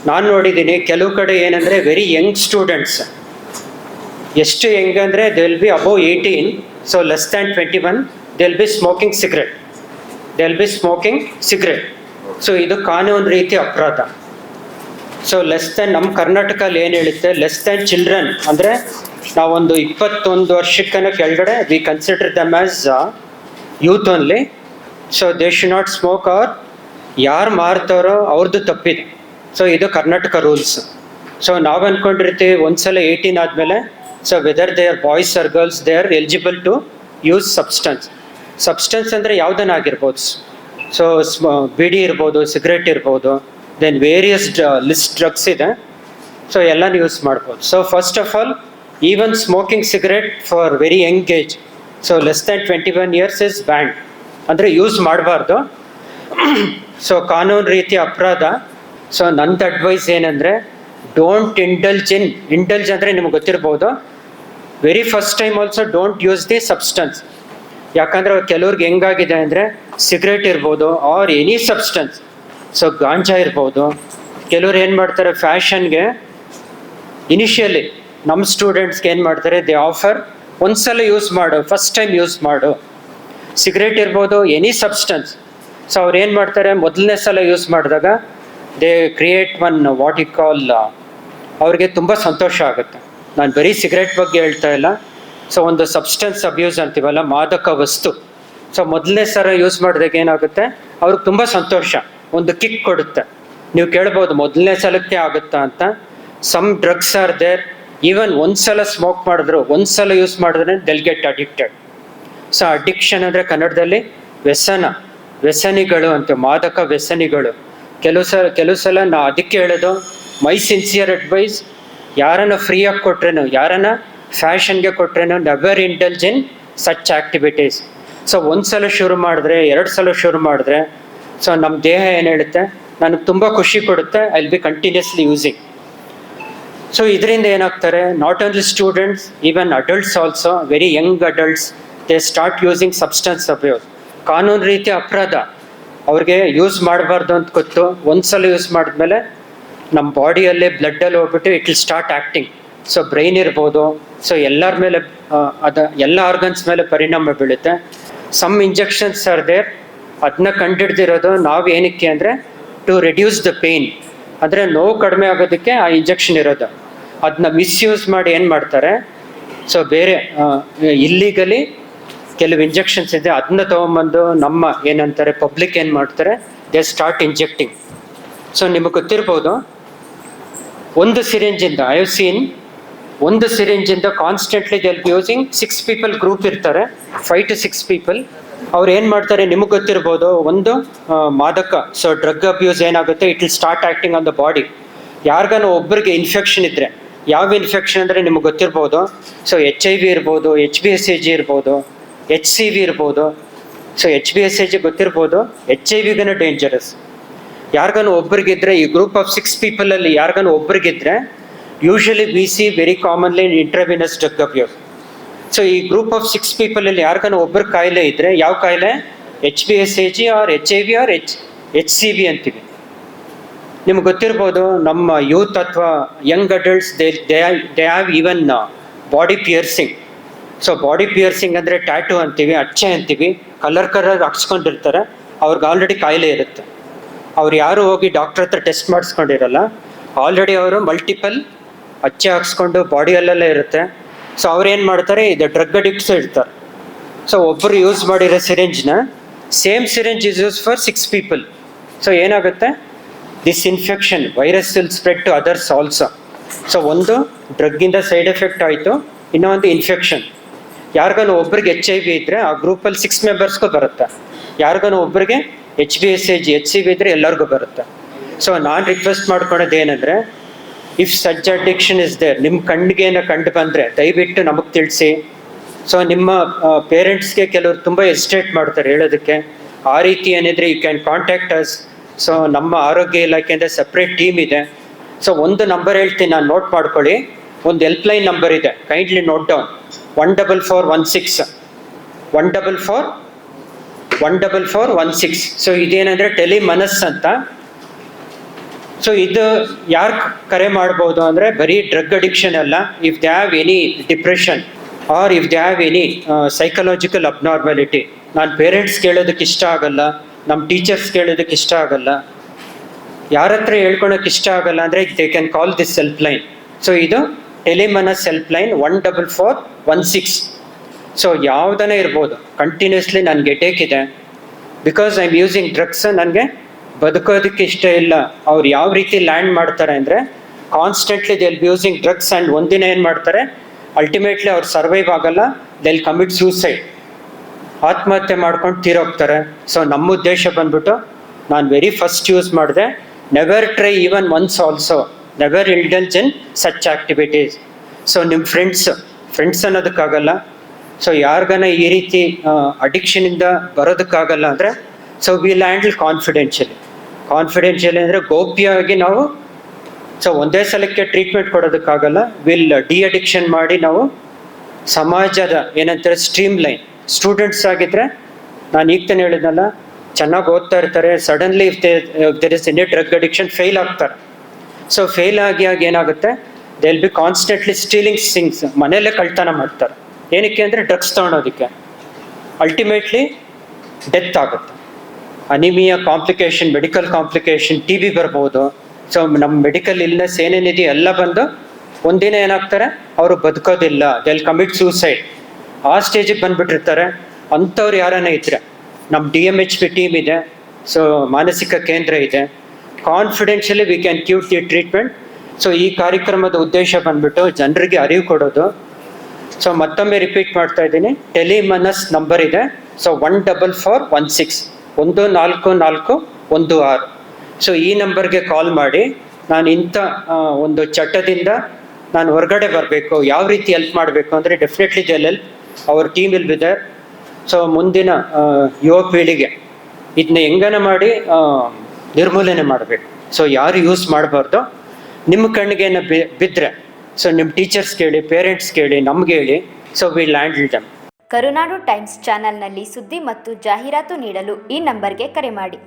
ನಾನು ನೋಡಿದ್ದೀನಿ ಕೆಲವು ಕಡೆ ಏನಂದರೆ ವೆರಿ ಯಂಗ್ ಸ್ಟೂಡೆಂಟ್ಸ್, ಎಷ್ಟು ಯಂಗ್ ಅಂದರೆ they will B above 18, so less than 21, they will B smoking cigarette. So ಇದು ಕಾನೂನು ರೀತಿ ಅಪರಾಧ. ಸೊ ಲೆಸ್ ದ್ಯಾನ್ ನಮ್ಮ ಕರ್ನಾಟಕಲ್ಲಿ ಏನು ಹೇಳುತ್ತೆ, ಲೆಸ್ ದ್ಯಾನ್ ಚಿಲ್ಡ್ರನ್ ಅಂದರೆ ನಾವೊಂದು 21 ವರ್ಷಕ್ಕನ ಕೆಳಗಡೆ we consider them as youth only. So they should not smoke. Or ಯಾರು ಮಾರ್ತಾರೋ ಅವ್ರದ್ದು ತಪ್ಪಿದೆ. ಸೊ ಇದು ಕರ್ನಾಟಕ ರೂಲ್ಸ್. ಸೊ ನಾವು ಅಂದ್ಕೊಂಡಿರ್ತೀವಿ ಒಂದ್ಸಲ 18 ಆದಮೇಲೆ, so whether they are boys or girls, they are eligible to use substance ಅಂದರೆ ಯಾವುದನ್ನಾಗಿರ್ಬೋದು. ಸೊ ಬಿಡಿ ಇರ್ಬೋದು, ಸಿಗರೆಟ್ ಇರ್ಬೋದು, ದೆನ್ ವೇರಿಯಸ್ ಲಿಸ್ಟ್ ಡ್ರಗ್ಸ್ ಇದೆ. ಸೊ ಎಲ್ಲನೂ ಯೂಸ್ ಮಾಡ್ಬೋದು. So first of all, even smoking cigarette for very young age, so less than 21 years is banned, ಅಂದರೆ use ಮಾಡಬಾರ್ದು. So ಕಾನೂನು ರೀತಿ ಅಪರಾಧ. ಸೊ ನಂದು ಅಡ್ವೈಸ್ ಏನಂದರೆ, ಡೋಂಟ್ ಇಂಡಲ್ಜ್ ಅಂದರೆ ನಿಮ್ಗೆ ಗೊತ್ತಿರ್ಬೋದು, very first time also don't use the substance. ಯಾಕಂದರೆ ಕೆಲವ್ರಿಗೆ ಹೆಂಗಾಗಿದೆ ಅಂದರೆ, ಸಿಗರೇಟ್ ಇರ್ಬೋದು ಆರ್ ಎನಿ ಸಬ್ಸ್ಟೆನ್ಸ್, ಸೊ ಗಾಂಜಾ ಇರ್ಬೋದು. ಕೆಲವ್ರು ಏನು ಮಾಡ್ತಾರೆ, ಫ್ಯಾಷನ್ಗೆ ಇನಿಷಿಯಲಿ ನಮ್ಮ ಸ್ಟೂಡೆಂಟ್ಸ್ಗೆ ಏನು ಮಾಡ್ತಾರೆ, ದೇ ಆಫರ್ ಒಂದ್ಸಲ ಯೂಸ್ ಮಾಡು, ಫಸ್ಟ್ ಟೈಮ್ ಯೂಸ್ ಮಾಡು. ಸಿಗರೇಟ್ ಇರ್ಬೋದು, ಎನಿ ಸಬ್ಸ್ಟೆನ್ಸ್. ಸೊ ಅವ್ರು ಏನು ಮಾಡ್ತಾರೆ, ಮೊದಲನೇ ಸಲ ಯೂಸ್ ಮಾಡಿದಾಗ they create one what you call, ಅವ್ರಿಗೆ ತುಂಬ ಸಂತೋಷ ಆಗುತ್ತೆ. ನಾನು ಬರೀ ಸಿಗರೇಟ್ ಬಗ್ಗೆ ಹೇಳ್ತಾ ಇಲ್ಲ. ಸೊ ಒಂದು ಸಬ್ಸ್ಟೆನ್ಸ್ ಅಬ್ಯೂಸ್ ಅಂತೀವಲ್ಲ, ಮಾದಕ ವಸ್ತು. ಸೊ ಮೊದಲನೇ ಸಲ ಯೂಸ್ ಮಾಡಿದಾಗ ಏನಾಗುತ್ತೆ, ಅವ್ರಿಗೆ ತುಂಬ ಸಂತೋಷ, ಒಂದು ಕಿಕ್ ಕೊಡುತ್ತೆ. ನೀವು ಕೇಳ್ಬೋದು ಮೊದಲನೇ ಸಲಕ್ಕೆ ಆಗುತ್ತಾ ಅಂತ. Some drugs are there, even ಒಂದ್ಸಲ ಸ್ಮೋಕ್ ಮಾಡಿದ್ರು, ಒಂದ್ಸಲ ಯೂಸ್ ಮಾಡಿದ್ರೆ they'll get addicted. So addiction ಅಂದರೆ ಕನ್ನಡದಲ್ಲಿ ವ್ಯಸನಿಗಳು ಅಂತ, ಮಾದಕ ವ್ಯಸನಿಗಳು. ಕೆಲವು ಸಲ ನಾ ಅದಕ್ಕೆ ಹೇಳೋದು, ಮೈ ಸಿನ್ಸಿಯರ್ ಅಡ್ವೈಸ್, ಯಾರನ್ನ ಫ್ರೀಯಾಗಿ ಕೊಟ್ರೇನು, ಯಾರನ್ನ ಫ್ಯಾಷನ್ಗೆ ಕೊಟ್ರೇನು, never indulge in such activities. So ಒಂದ್ಸಲ ಶುರು ಮಾಡಿದ್ರೆ, 2 ಸಲ ಶುರು ಮಾಡಿದ್ರೆ, ಸೊ ನಮ್ಮ ದೇಹ ಏನು ಹೇಳುತ್ತೆ, ನನಗೆ ತುಂಬ ಖುಷಿ ಕೊಡುತ್ತೆ, I will be continuously using. So ಇದರಿಂದ ಏನಾಗ್ತಾರೆ, not only students, even adults also, very Young adults, they start using substance abuse. ಕಾನೂನು ರೀತಿ ಅಪರಾಧ. ಅವ್ರಿಗೆ ಯೂಸ್ ಮಾಡಬಾರ್ದು ಅಂತ ಗೊತ್ತು, ಒಂದ್ಸಲ ಯೂಸ್ ಮಾಡಿದ್ಮೇಲೆ ನಮ್ಮ ಬಾಡಿಯಲ್ಲಿ ಬ್ಲಡ್ಡಲ್ಲಿ ಹೋಗ್ಬಿಟ್ಟು it will start acting. So brain ಇರ್ಬೋದು, ಸೊ ಎಲ್ಲರ ಮೇಲೆ ಎಲ್ಲ ಆರ್ಗನ್ಸ್ ಮೇಲೆ ಪರಿಣಾಮ ಬೀಳುತ್ತೆ. ಸಮ್ ಇಂಜೆಕ್ಷನ್ಸ್ ಆರ್ ದೇರ್, ಅದನ್ನ ಕಂಡಿಡ್ದಿರೋದು ನಾವು ಏನಕ್ಕೆ ಅಂದರೆ, ಟು ರಿಡ್ಯೂಸ್ ದ ಪೇಯ್ನ್, ಅಂದರೆ ನೋವು ಕಡಿಮೆ ಆಗೋದಕ್ಕೆ ಆ ಇಂಜೆಕ್ಷನ್ ಇರೋದು. ಅದನ್ನ ಮಿಸ್ಯೂಸ್ ಮಾಡಿ ಏನು ಮಾಡ್ತಾರೆ, ಸೊ ಬೇರೆ ಇಲ್ಲೀಗಲಿ ಕೆಲವು ಇಂಜೆಕ್ಷನ್ಸ್ ಇದೆ, ಅದನ್ನ ತೊಗೊಂಬಂದು ನಮ್ಮ ಏನಂತಾರೆ ಪಬ್ಲಿಕ್ ಏನು ಮಾಡ್ತಾರೆ, ದೇ ಸ್ಟಾರ್ಟ್ ಇಂಜೆಕ್ಟಿಂಗ್. ಸೊ ನಿಮಗೆ ಗೊತ್ತಿರ್ಬೋದು, ಒಂದು ಸಿರಿಂಜಿಂದ ಐ ಹ್ಯಾವ್ ಸೀನ್, ಒಂದು ಸಿರಿಂಜಿಂದ constantly they will be using 6 people group ಇರ್ತಾರೆ, 5 to 6 people. ಅವ್ರು ಏನು ಮಾಡ್ತಾರೆ ನಿಮಗೆ ಗೊತ್ತಿರ್ಬೋದು, ಒಂದು ಮಾದಕ, ಸೊ ಡ್ರಗ್ ಅಬ್ಯೂಸ್ ಏನಾಗುತ್ತೆ, it will start acting on the body. ಯಾರಿಗಾನ ಒಬ್ಬರಿಗೆ ಇನ್ಫೆಕ್ಷನ್ ಇದ್ದರೆ, ಯಾವ ಇನ್ಫೆಕ್ಷನ್ ಅಂದರೆ ನಿಮಗೆ ಗೊತ್ತಿರ್ಬೋದು, ಸೊ HIV ಇರ್ಬೋದು, HBsAg ಇರ್ಬೋದು, HCV ಇರ್ಬೋದು. ಸೊ HBsAg ಗೊತ್ತಿರ್ಬೋದು, HIV ಡೇಂಜರಸ್. ಯಾರಿಗಾನು ಒಬ್ರಿಗಿದ್ರೆ, ಈ ಗ್ರೂಪ್ ಆಫ್ 6 people ಯಾರಿಗಾನು ಒಬ್ರಿಗಿದ್ರೆ, usually we see very commonly intravenous drug abuse. So ಈ ಗ್ರೂಪ್ ಆಫ್ 6 people ಯಾರಿಗಾನ ಒಬ್ಬರು ಕಾಯಿಲೆ ಇದ್ದರೆ, ಯಾವ ಕಾಯಿಲೆ, HBsAg or HIV or HCV ಅಂತೀವಿ. ನಿಮ್ಗೆ ಗೊತ್ತಿರ್ಬೋದು, ನಮ್ಮ ಯೂತ್ ಅಥವಾ Young adults they have even body piercing. So body piercing ಅಂದರೆ ಟ್ಯಾಟೂ ಅಂತೀವಿ, ಅಚ್ಚೆ ಅಂತೀವಿ, ಕಲರ್ ಹಾಕ್ಸ್ಕೊಂಡಿರ್ತಾರೆ. ಅವ್ರಿಗೆ ಆಲ್ರೆಡಿ ಕಾಯಿಲೆ ಇರುತ್ತೆ. ಅವ್ರು ಯಾರು ಹೋಗಿ ಡಾಕ್ಟರ್ ಹತ್ರ ಟೆಸ್ಟ್ ಮಾಡಿಸ್ಕೊಂಡಿರಲ್ಲ, ಆಲ್ರೆಡಿ ಅವರು ಮಲ್ಟಿಪಲ್ ಅಚ್ಚೆ ಹಾಕ್ಸ್ಕೊಂಡು ಬಾಡಿಯಲ್ಲೆಲ್ಲ ಇರುತ್ತೆ. ಸೊ ಅವ್ರು ಏನು ಮಾಡ್ತಾರೆ, ಇದು ಡ್ರಗ್ ಅಡಿಕ್ಟ್ಸ್ ಇರ್ತಾರೆ. ಸೊ ಒಬ್ಬರು ಯೂಸ್ ಮಾಡಿರೋ ಸಿರಿಂಜ್ನ, same syringe is use for 6 people. So ಏನಾಗುತ್ತೆ, this infection virus will spread to others also. So ಒಂದು ಡ್ರಗ್ಗಿಂದ ಸೈಡ್ ಎಫೆಕ್ಟ್ ಆಯಿತು, ಇನ್ನೊಂದು ಇನ್ಫೆಕ್ಷನ್. ಯಾರಿಗಾನು ಒಬ್ರಿಗೆ HIV ಇದ್ದರೆ ಆ ಗ್ರೂಪಲ್ಲಿ 6 members ಬರುತ್ತೆ. ಯಾರಿಗಾನು ಒಬ್ಬರಿಗೆ HBsAg HCV ಇದ್ದರೆ ಎಲ್ಲರಿಗೂ ಬರುತ್ತೆ. ಸೊ ನಾನು ರಿಕ್ವೆಸ್ಟ್ ಮಾಡ್ಕೊಳೋದು ಏನಂದರೆ, if such addiction is there, ನಿಮ್ಮ ಕಣ್ಣಿಗೇನೋ ಕಂಡು ಬಂದರೆ ದಯವಿಟ್ಟು ನಮಗೆ ತಿಳಿಸಿ. ಸೊ ನಿಮ್ಮ ಪೇರೆಂಟ್ಸ್ಗೆ ಕೆಲವರು ತುಂಬ ಎಸ್ಟೇಟ್ ಮಾಡ್ತಾರೆ ಹೇಳೋದಕ್ಕೆ. ಆ ರೀತಿ ಏನಿದ್ರೆ you can contact us. So ನಮ್ಮ ಆರೋಗ್ಯ ಇಲಾಖೆಯಿಂದ ಸಪ್ರೇಟ್ ಟೀಮ್ ಇದೆ. ಸೊ ಒಂದು ನಂಬರ್ ಹೇಳ್ತೀನಿ, ನಾನು ನೋಟ್ ಮಾಡ್ಕೊಳ್ಳಿ. ಒಂದು ಹೆಲ್ಪ್ಲೈನ್ ನಂಬರ್ ಇದೆ, ಕೈಂಡ್ಲಿ ನೋಟ್ ಡೌನ್, 14416 14416. ಸೊ ಇದೇನಂದರೆ ಟೆಲಿಮನಸ್ ಅಂತ. ಸೊ ಇದು ಯಾರು ಕರೆ ಮಾಡ್ಬೋದು ಅಂದರೆ ಬರೀ ಡ್ರಗ್ ಅಡಿಕ್ಷನ್ ಅಲ್ಲ, if they have any depression or if they have any psychological abnormality. ನಾನು ಪೇರೆಂಟ್ಸ್ ಕೇಳೋದಕ್ಕೆ ಇಷ್ಟ ಆಗಲ್ಲ, ನಮ್ಮ ಟೀಚರ್ಸ್ ಕೇಳೋದಕ್ಕೆ ಇಷ್ಟ ಆಗಲ್ಲ, ಯಾರ ಹತ್ರ ಹೇಳ್ಕೊಳಕ್ಕೆ ಇಷ್ಟ ಆಗಲ್ಲ ಅಂದರೆ they can call this help line. So ಇದು ಟೆಲಿಮನಸ್ ಹೆಲ್ಪ್ ಲೈನ್ 14416. ಸೊ ಯಾವುದನ್ನೇ ಇರ್ಬೋದು, ಕಂಟಿನ್ಯೂಸ್ಲಿ ನನಗೆ ಹೆಡೇಕ್ ಇದೆ because I am using drugs, ನನಗೆ ಬದುಕೋದಕ್ಕೆ ಇಷ್ಟ ಇಲ್ಲ. ಅವ್ರು ಯಾವ ರೀತಿ ಲ್ಯಾಂಡ್ ಮಾಡ್ತಾರೆ ಅಂದರೆ constantly they will be using drugs and ಒಂದಿನ ಏನು ಮಾಡ್ತಾರೆ, ಅಲ್ಟಿಮೇಟ್ಲಿ ಅವ್ರು ಸರ್ವೈವ್ ಆಗಲ್ಲ, ದೇ ವಿಲ್ ಕಮಿಟ್ ಸೂಸೈಡ್, ಆತ್ಮಹತ್ಯೆ ಮಾಡ್ಕೊಂಡು ತೀರೋಗ್ತಾರೆ. ಸೊ ನಮ್ಮ ಉದ್ದೇಶ ಬಂದ್ಬಿಟ್ಟು ನಾನು ವೆರಿ ಫಸ್ಟ್ ಯೂಸ್ ಮಾಡಿದೆ, never try even once also, never indulge in such activities. So ನಿಮ್ಮ ಫ್ರೆಂಡ್ಸ್ ಅನ್ನೋದಕ್ಕಾಗಲ್ಲ. ಸೊ ಯಾರಿಗಾನ ಈ ರೀತಿ ಅಡಿಕ್ಷನಿಂದ ಬರೋದಕ್ಕಾಗಲ್ಲ ಅಂದರೆ ಸೊ ವಿಲ್ ಹ್ಯಾಂಡಲ್ ಕಾನ್ಫಿಡೆನ್ಷಿಯಲಿ ಅಂದರೆ ಗೋಪ್ಯವಾಗಿ ನಾವು. ಸೊ ಒಂದೇ ಸಲಕ್ಕೆ ಟ್ರೀಟ್ಮೆಂಟ್ ಕೊಡೋದಕ್ಕಾಗಲ್ಲ, ವಿಲ್ ಡಿ ಅಡಿಕ್ಷನ್ ಮಾಡಿ ನಾವು ಸಮಾಜದ ಏನಂತಾರೆ ಸ್ಟ್ರೀಮ್ ಲೈನ್. ಸ್ಟೂಡೆಂಟ್ಸ್ ಆಗಿದ್ರೆ ನಾನು ಈಗ ತಾನೆ ಹೇಳಿದ್ನಲ್ಲ, ಚೆನ್ನಾಗಿ ಓದ್ತಾ ಇರ್ತಾರೆ, suddenly if there is any drug addiction fail ಆಗ್ತಾರೆ. ಸೊ ಫೇಲ್ ಆಗಿ ಏನಾಗುತ್ತೆ, they will be constantly stealing things, ಮನೆಯಲ್ಲೇ ಕಳ್ತನ ಮಾಡ್ತಾರೆ. ಏನಕ್ಕೆ ಅಂದರೆ ಡ್ರಗ್ಸ್ ತೊಗೊಳೋದಕ್ಕೆ. ಅಲ್ಟಿಮೇಟ್ಲಿ ಡೆತ್ ಆಗುತ್ತೆ, anaemia complication, medical complication, TB ಬರ್ಬೋದು. ಸೊ ನಮ್ಮ ಮೆಡಿಕಲ್ ಇಲ್ನೆಸ್ ಏನೇನಿದೆಯೋ ಎಲ್ಲ ಬಂದು ಒಂದಿನ ಏನಾಗ್ತಾರೆ, ಅವರು ಬದುಕೋದಿಲ್ಲ, ದೇ ವಿಲ್ ಕಮಿಟ್ ಸೂಸೈಡ್. ಆ ಸ್ಟೇಜಿಗೆ ಬಂದುಬಿಟ್ಟಿರ್ತಾರೆ. ಅಂಥವ್ರು ಯಾರನ್ನ ಇದ್ದರೆ ನಮ್ಮ DMHP ಟೀಮ್ ಇದೆ, ಸೊ ಮಾನಸಿಕ ಕೇಂದ್ರ ಇದೆ, ಕಾನ್ಫಿಡೆನ್ಷಿಯಲಿ we can give the treatment. So ಈ ಕಾರ್ಯಕ್ರಮದ ಉದ್ದೇಶ ಬಂದ್ಬಿಟ್ಟು ಜನರಿಗೆ ಅರಿವು ಕೊಡೋದು. ಸೊ ಮತ್ತೊಮ್ಮೆ ರಿಪೀಟ್ ಮಾಡ್ತಾ ಇದ್ದೀನಿ, ಟೆಲಿಮನಸ್ ನಂಬರ್ ಇದೆ, ಸೊ 14416 14416. ಸೊ ಈ ನಂಬರ್ಗೆ ಕಾಲ್ ಮಾಡಿ, ನಾನು ಇಂಥ ಒಂದು ಚಟದಿಂದ ನಾನು ಹೊರಗಡೆ ಬರಬೇಕು, ಯಾವ ರೀತಿ ಹೆಲ್ಪ್ ಮಾಡಬೇಕು ಅಂದರೆ definitely they will help, our team will be there. So ಮುಂದಿನ ಯುವ ಪೀಳಿಗೆ ಇದನ್ನ ಹೆಂಗನ ಮಾಡಿ ನಿರ್ಮೂಲನೆ ಮಾಡಬೇಕು. ಸೊ ಯಾರು ಯೂಸ್ ಮಾಡಬಾರ್ದು. ನಿಮ್ಮ ಕಣ್ಣಿಗೆ ಬಿದ್ದರೆ ಸೊ ನಿಮ್ಮ ಟೀಚರ್ಸ್ ಕೇಳಿ, ಪೇರೆಂಟ್ಸ್ ಕೇಳಿ, ನಮ್ಗೆ ಹೇಳಿ. So will handle them. Karunadu times ಚಾನೆಲ್ನಲ್ಲಿ ಸುದ್ದಿ ಮತ್ತು ಜಾಹೀರಾತು ನೀಡಲು ಈ ನಂಬರ್ಗೆ ಕರೆ ಮಾಡಿ.